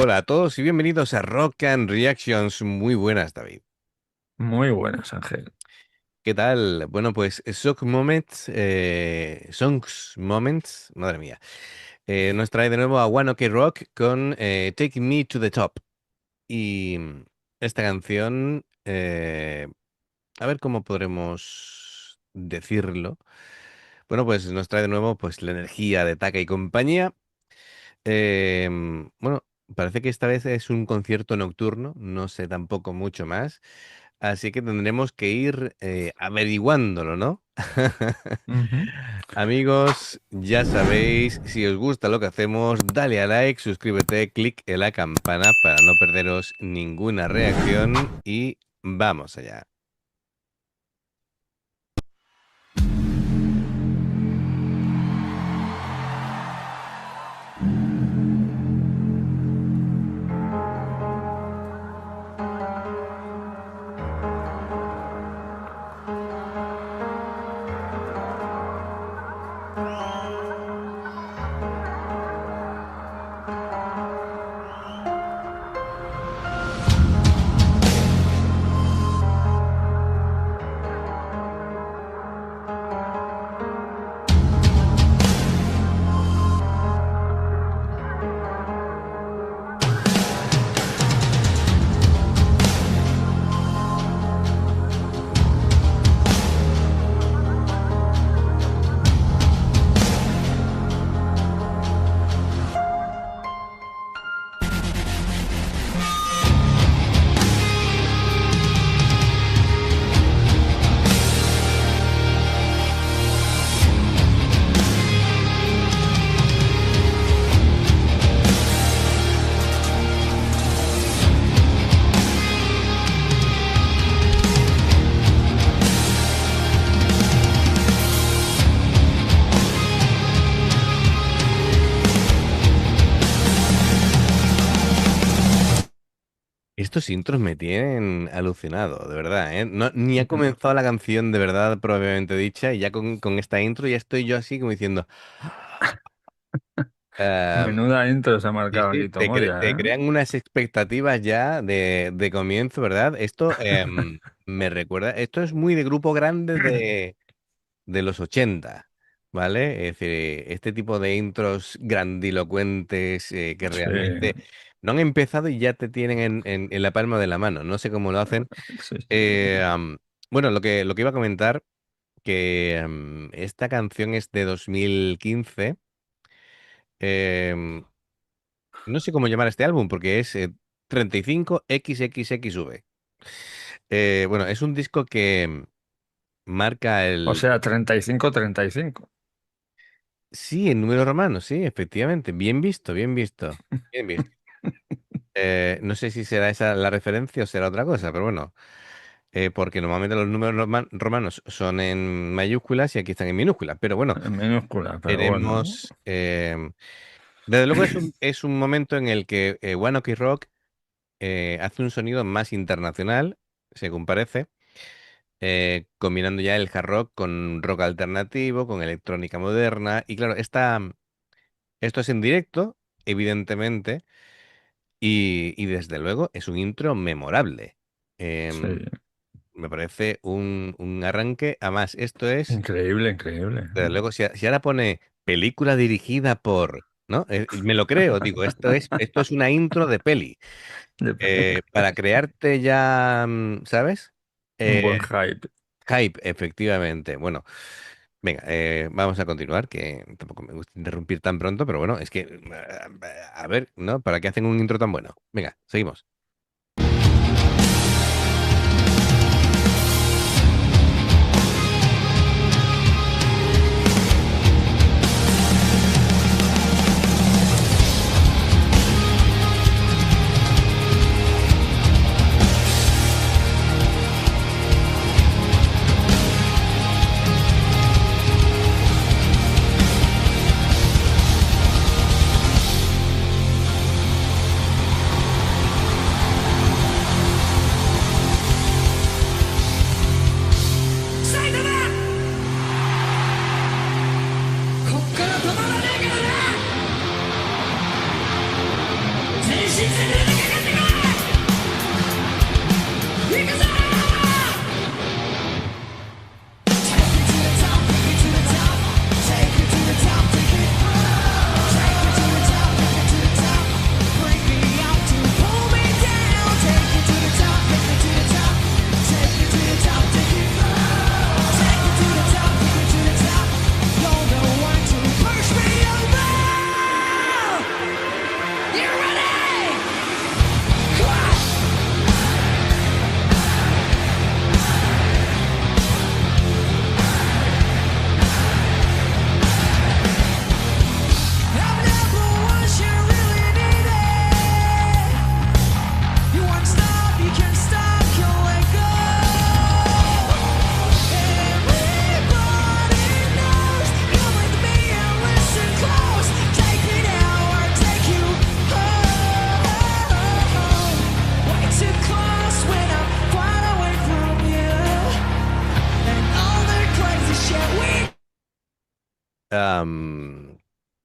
Hola a todos y bienvenidos a Rock and Reactions. Muy buenas, David. Muy buenas, Ángel. ¿Qué tal? Bueno, pues Songs Moments, madre mía, nos trae de nuevo a One Ok Rock con Take Me to the Top. Y esta canción, a ver cómo podremos decirlo. Bueno, pues nos trae de nuevo pues la energía de Taka y compañía. Bueno, parece que esta vez es un concierto nocturno, no sé tampoco mucho más, así que tendremos que ir averiguándolo, ¿no? Ujú. Amigos, ya sabéis, si os gusta lo que hacemos, dale a like, suscríbete, clic en la campana para no perderos ninguna reacción y vamos allá. Estos intros me tienen alucinado, de verdad, ¿eh? Ni ha comenzado la canción de verdad propiamente dicha y ya con esta intro ya estoy yo así como diciendo... "Ah, Menuda intro se ha sí, marcado sí, aquí Tomoya, te ¿eh? crean unas expectativas ya de comienzo, ¿verdad? Esto me recuerda, esto es muy de grupo grande de los 80, ¿vale? Es decir, este tipo de intros grandilocuentes que Sí, realmente no han empezado y ya te tienen en la palma de la mano. No sé cómo lo hacen. sí, sí. Bueno, lo que iba a comentar, que esta canción es de 2015. em, no sé cómo llamar este álbum porque es 35XXXV. Bueno, es un disco que marca O el... sea, 35-35. Sí, en números romanos, sí, efectivamente. Bien visto, bien visto. Bien visto. No sé si será esa la referencia o será otra cosa, pero bueno, porque normalmente los números romanos son en mayúsculas y aquí están en minúsculas. Pero bueno, En minúscula, pero bueno. tenemos... desde luego es un momento en el que One Ok Rock hace un sonido más internacional, según parece, combinando ya el hard rock con rock alternativo, con electrónica moderna. Y claro, esto es en directo, evidentemente, y desde luego es un intro memorable. Sí. Em, Me parece un arranque. Además, esto es, Increíble, increíble. desde luego, si ahora pone película dirigida por, ¿no? Me lo creo, digo, esto es una intro de peli. Para crearte ya, ¿sabes? Un Eh, buen hype. Hype, efectivamente. Bueno, venga, vamos a continuar, que tampoco me gusta interrumpir tan pronto, pero bueno, es que, a ver, ¿no? ¿Para qué hacen un intro tan bueno? Venga, seguimos.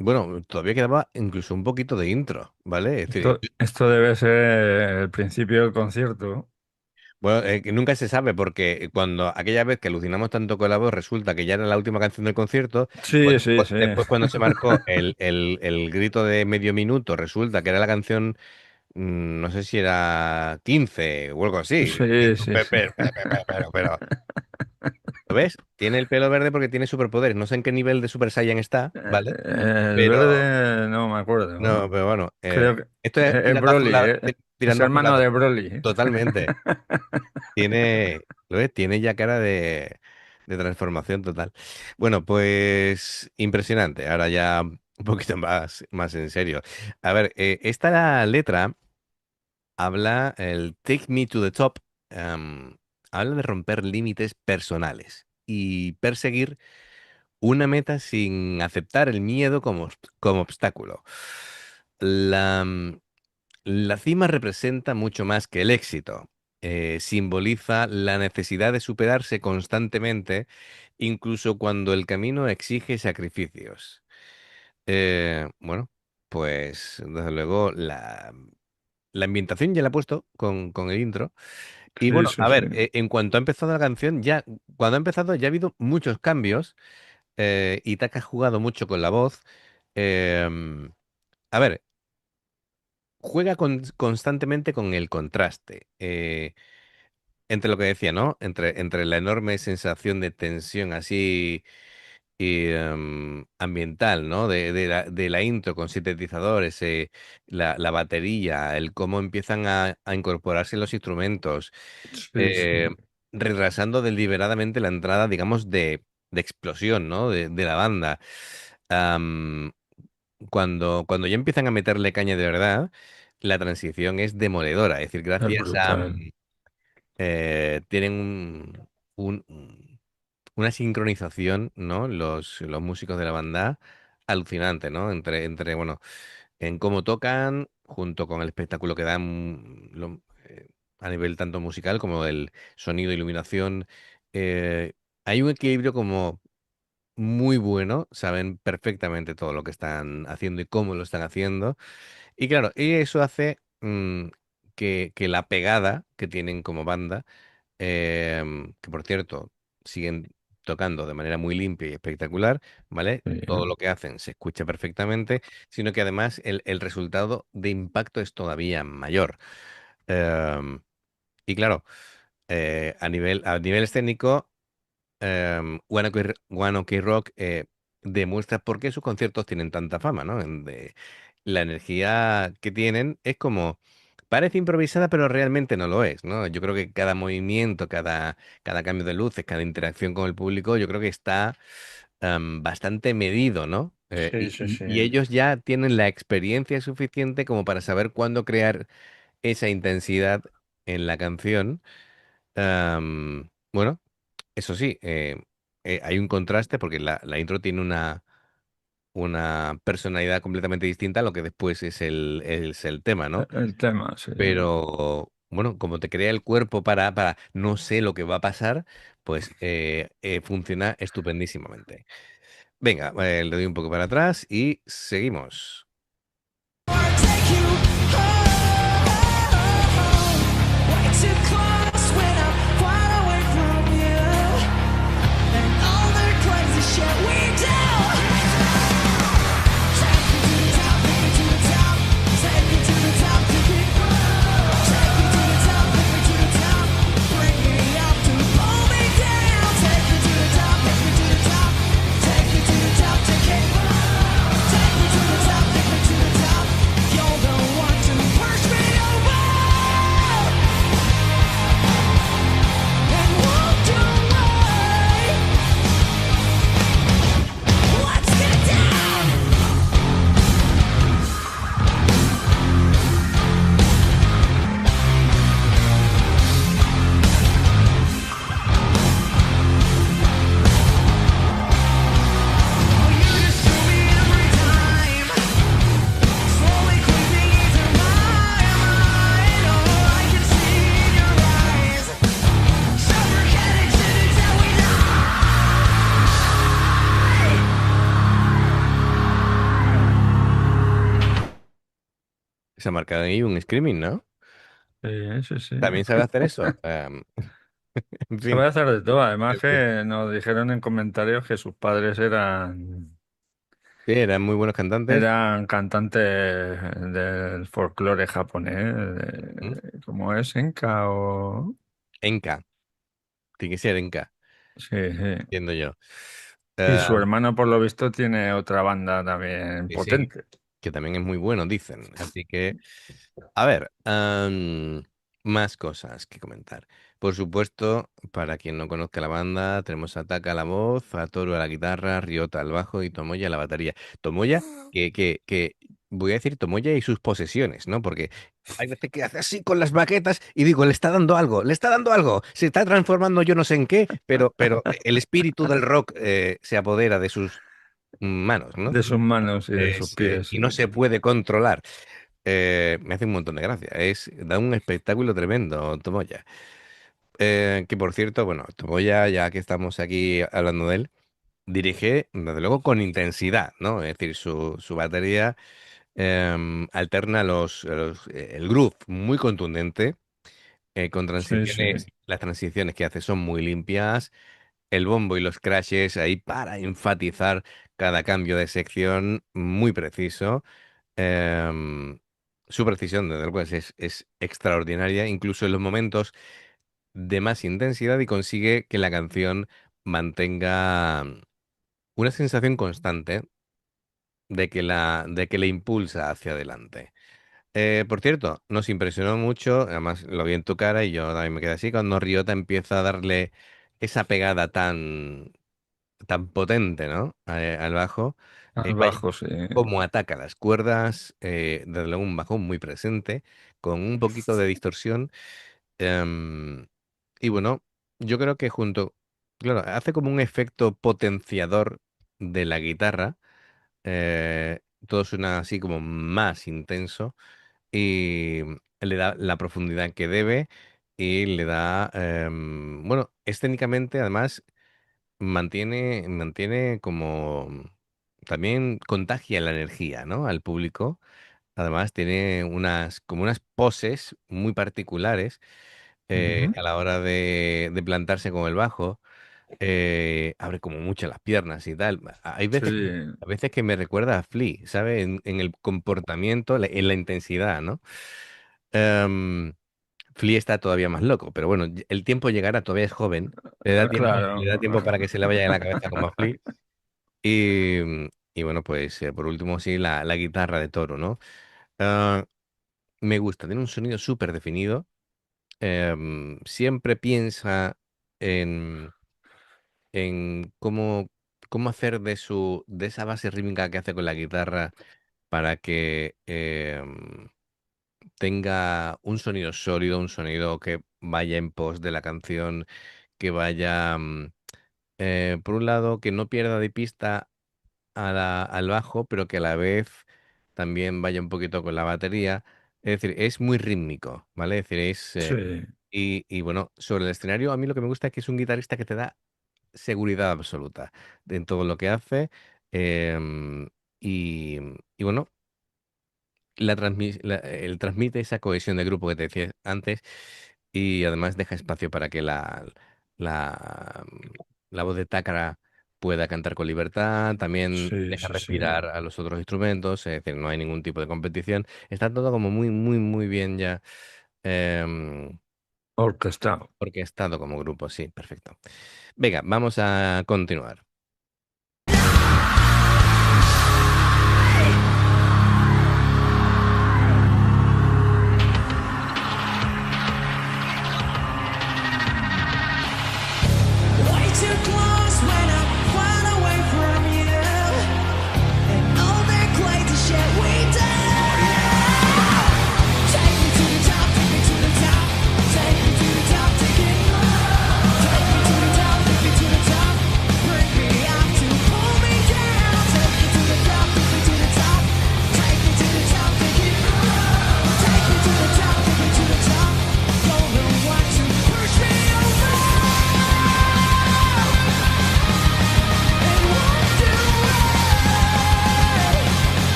Bueno, todavía quedaba incluso un poquito de intro, ¿vale? Es decir, Esto debe ser el principio del concierto. bueno, que nunca se sabe porque cuando aquella vez que alucinamos tanto con la voz resulta que ya era la última canción del concierto, pues Sí, sí, después, sí. después cuando se marcó el grito de medio minuto resulta que era la canción, no sé si era 15 o algo así. Sí, sí, sí. Pero, ¿lo ves? Tiene el pelo verde porque tiene superpoderes. No sé en qué nivel de Super Saiyan está, ¿vale? El Pero, verde no me acuerdo. no, pero bueno, Creo que esto es es tirando a Broly, azulado, es tirando a hermano azulado. de Broly. Totalmente. ¿Lo ves? Tiene ya cara de transformación total. Bueno, pues impresionante. Ahora ya un poquito más en serio. A ver, esta letra habla, el Take Me to the Top, em, habla de romper límites personales y perseguir una meta sin aceptar el miedo como obstáculo. La, la cima representa mucho más que el éxito. Simboliza la necesidad de superarse constantemente, incluso cuando el camino exige sacrificios. Bueno, pues desde luego la ambientación ya la he puesto con el intro. Y Sí, bueno, sí, a sí. ver, en cuanto ha empezado la canción, cuando ha empezado ya ha habido muchos cambios, y Taka ha jugado mucho con la voz. Em, a ver, juega constantemente con el contraste. Entre lo que decía, ¿no? Entre la enorme sensación de tensión así y, ambiental, ¿no? De la intro con sintetizadores, la batería, el cómo empiezan a incorporarse los instrumentos, Sí, sí. eh, retrasando deliberadamente la entrada, digamos, de explosión, ¿no? De la banda. Am, cuando ya empiezan a meterle caña de verdad, la transición es demoledora. Es decir, Es gracias a... brutal. tienen una sincronización, ¿no? Los músicos de la banda alucinante, ¿no? Bueno, en cómo tocan, junto con el espectáculo que dan a nivel tanto musical como el sonido, iluminación. Hay un equilibrio como muy bueno, saben perfectamente todo lo que están haciendo y cómo lo están haciendo. Y claro, y eso hace que la pegada que tienen como banda, que por cierto, siguen tocando de manera muy limpia y espectacular, ¿vale? Sí, Todo lo que hacen se escucha perfectamente, sino que además el resultado de impacto es todavía mayor. Em, y claro, a nivel escénico, One Ok Rock demuestra por qué sus conciertos tienen tanta fama, ¿no? La energía que tienen es como, parece improvisada, pero realmente no lo es, ¿no? Yo creo que cada movimiento, cada cambio de luces, cada interacción con el público, yo creo que está bastante medido, ¿no? sí, Y, sí, y- sí. y ellos ya tienen la experiencia suficiente como para saber cuándo crear esa intensidad en la canción. Bueno. Eso sí, hay un contraste porque la intro tiene una personalidad completamente distinta a lo que después es el tema, ¿no? El tema, sí. Pero bueno, como te crea el cuerpo para no sé lo que va a pasar, pues funciona estupendísimamente. Venga, le doy un poco para atrás y seguimos. se ha marcado ahí un screaming, ¿no? Sí, sí, sí. También sabe hacer eso. En Se fin. puede hacer de todo. Además que nos dijeron en comentarios que sus padres Sí, eran muy buenos cantantes. eran cantantes del folclore japonés, ¿Mm? como es Enka o... Enka. Tiene que ser Enka, Sí, sí. entiendo yo. Y Eh, su hermano, por lo visto, tiene otra banda también sí, sí, potente. que también es muy bueno, dicen. Así que, a ver, más cosas que comentar. Por supuesto, para quien no conozca la banda, tenemos a Taka a la voz, a Toru a la guitarra, Ryota al bajo y Tomoya a la batería. Tomoya, que voy a decir Tomoya y sus posesiones, ¿no? Porque hay veces que hace así con las baquetas y digo, le está dando algo, le está dando algo, se está transformando yo no sé en qué, pero el espíritu del rock se apodera de sus manos, ¿no? De sus manos y de sus pies. Y no se puede controlar. Me hace un montón de gracia. Da un espectáculo tremendo, Tomoya. Que por cierto, bueno, Tomoya, ya que estamos aquí hablando de él, dirige, desde luego, con intensidad, ¿no? Es decir, su batería alterna el groove muy contundente, con Sí, sí. transiciones. Las transiciones que hace son muy limpias. El bombo y los crashes ahí para enfatizar cada cambio de sección muy preciso. Em, Su precisión, desde luego, es extraordinaria, incluso en los momentos de más intensidad y consigue que la canción mantenga una sensación constante de que le impulsa hacia adelante. Por cierto, nos impresionó mucho, además lo vi en tu cara y yo también me quedé así, cuando Ryota empieza a darle esa pegada tan potente, ¿no? Al bajo. Al Vaya bajo, sí. cómo ataca las cuerdas, desde luego un bajón muy presente, con un poquito de distorsión. em, y bueno, yo creo que claro, hace como un efecto potenciador de la guitarra. Todo suena así como más intenso y le da la profundidad que debe y le da, bueno, escénicamente además mantiene como también contagia la energía, ¿no? Al público. Además tiene como unas poses muy particulares Ujú. a la hora de plantarse con el bajo. Abre como mucho las piernas y tal. Sí, A veces que me recuerda a Flea, ¿sabes? En el comportamiento, en la intensidad, ¿no? Em, Flea está todavía más loco, pero bueno, el tiempo llegará, todavía es joven, claro. le da tiempo para que se le vaya de la cabeza como a Flea. Y, y bueno, pues por último, sí, la guitarra de Toro, ¿no? Ah, Me gusta, tiene un sonido súper definido. Siempre piensa en, en cómo hacer de esa base rítmica que hace con la guitarra para que tenga un sonido sólido, un sonido que vaya en pos de la canción, que vaya, por un lado, que no pierda de pista al bajo, pero que a la vez también vaya un poquito con la batería. Es decir, es muy rítmico, ¿vale? Es decir, Sí. y bueno, sobre el escenario, a mí lo que me gusta es que es un guitarrista que te da seguridad absoluta en todo lo que hace. em, y, y bueno, él transmite esa cohesión de grupo que te decía antes y además deja espacio para que la, la voz de Takara pueda cantar con libertad, también Sí, deja sí, sí. respirar a los otros instrumentos, es decir, no hay ningún tipo de competición. Está todo como muy, muy, muy bien ya em, Orquestado. orquestado como grupo, sí, perfecto. Venga, vamos a continuar. Way too close when I'm far away from you, and all that crazy shit we do. Take me to the top, take me to the top, take me to the top, take it. Take me to the top, take me to the top, bring me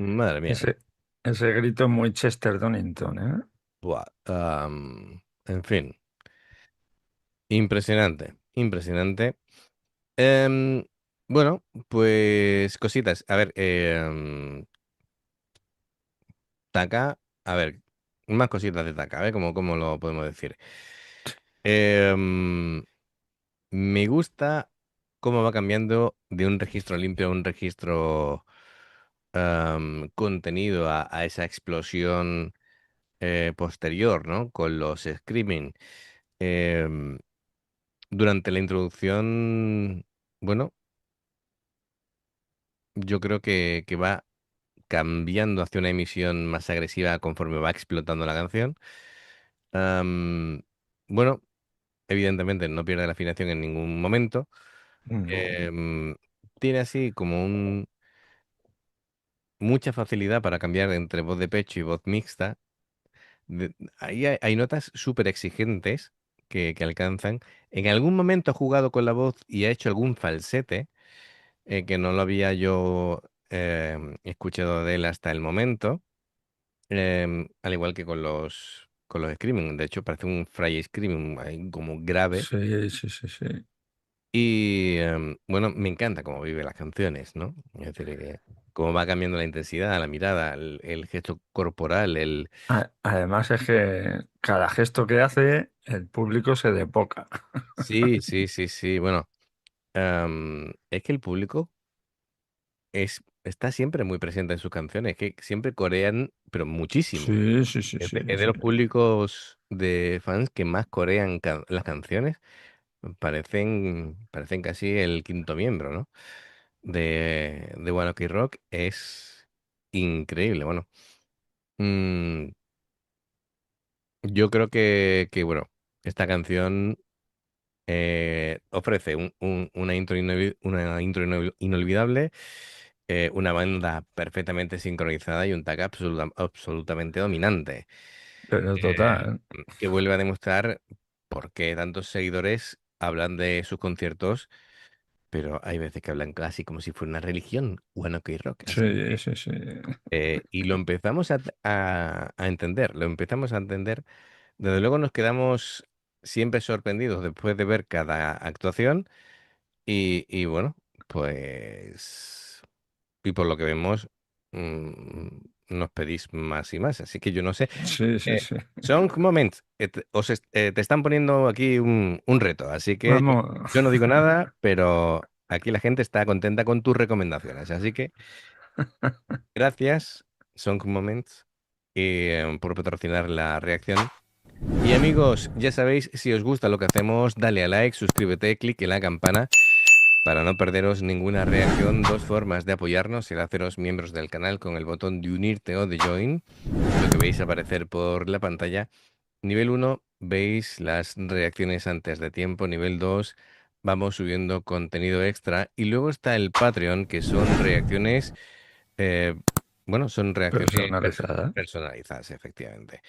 Madre mía. Ese grito es muy Chester Bennington, ¿eh? Buah, en fin, impresionante, impresionante. Em, bueno, pues cositas. A ver, Taka, a ver, más cositas de Taka, a ver cómo lo podemos decir. Em, Me gusta cómo va cambiando de un registro limpio a un registro contenido a esa explosión posterior, ¿no? Con los screaming. Em, Durante la introducción, bueno, yo creo que va cambiando hacia una emisión más agresiva conforme va explotando la canción. Am, bueno, evidentemente no pierde la afinación en ningún momento. No. Em, Tiene así como mucha facilidad para cambiar entre voz de pecho y voz mixta. Ahí hay notas súper exigentes que alcanzan. En algún momento ha jugado con la voz y ha hecho algún falsete que no lo había yo escuchado de él hasta el momento. Al igual que con los screaming. De hecho, parece un fry screaming ahí como grave. Sí, sí, sí, sí. Y bueno, me encanta cómo vive las canciones, ¿no? Es decir, cómo va cambiando la intensidad, la mirada, el gesto corporal, Además es que cada gesto que hace, el público se depoca. Sí, sí, sí, sí. Bueno, es que el público está siempre muy presente en sus canciones, que siempre corean, pero muchísimo. Sí, sí, sí, Es sí, de sí. los públicos de fans que más corean las canciones. Parecen casi el quinto miembro, ¿no? De One Ok Rock. Es increíble. Bueno, mm, yo creo bueno, esta canción ofrece una intro inolvidable, una banda perfectamente sincronizada y un tag absolutamente dominante, Pero eh, total. que vuelve a demostrar por qué tantos seguidores hablan de sus conciertos, pero hay veces que hablan casi como si fuera una religión, One Ok Rock. Así Sí, que, sí, sí. y lo empezamos a entender, lo empezamos a entender. Desde luego nos quedamos siempre sorprendidos después de ver cada actuación y bueno, pues, y por lo que vemos, mm, nos pedís más y más. Así que yo no sé. Sí, sí, Eh, sí. Song Moments, te están poniendo aquí un reto, así que Vamos. yo no digo nada, pero aquí la gente está contenta con tus recomendaciones. Así que gracias, Song Moments, por patrocinar la reacción. Y amigos, ya sabéis, si os gusta lo que hacemos, dale a like, suscríbete, clic en la campana para no perderos ninguna reacción. Dos formas de apoyarnos: el haceros miembros del canal con el botón de unirte o de join, lo que veis aparecer por la pantalla. Nivel 1, veis las reacciones antes de tiempo. Nivel 2, vamos subiendo contenido extra. Y luego está el Patreon, que son reacciones, eh, bueno, son reacciones Personalizada. personalizadas, efectivamente.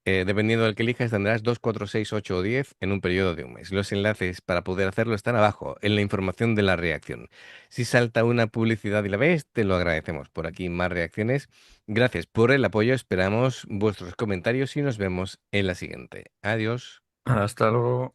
Dependiendo del que elijas, tendrás 2, 4, 6, 8 o 10 en un periodo de un mes. Los enlaces para poder hacerlo están abajo, en la información de la reacción. Si salta una publicidad y la ves, te lo agradecemos. Por aquí más reacciones. Gracias por el apoyo, esperamos vuestros comentarios y nos vemos en la siguiente. Adiós. Hasta luego.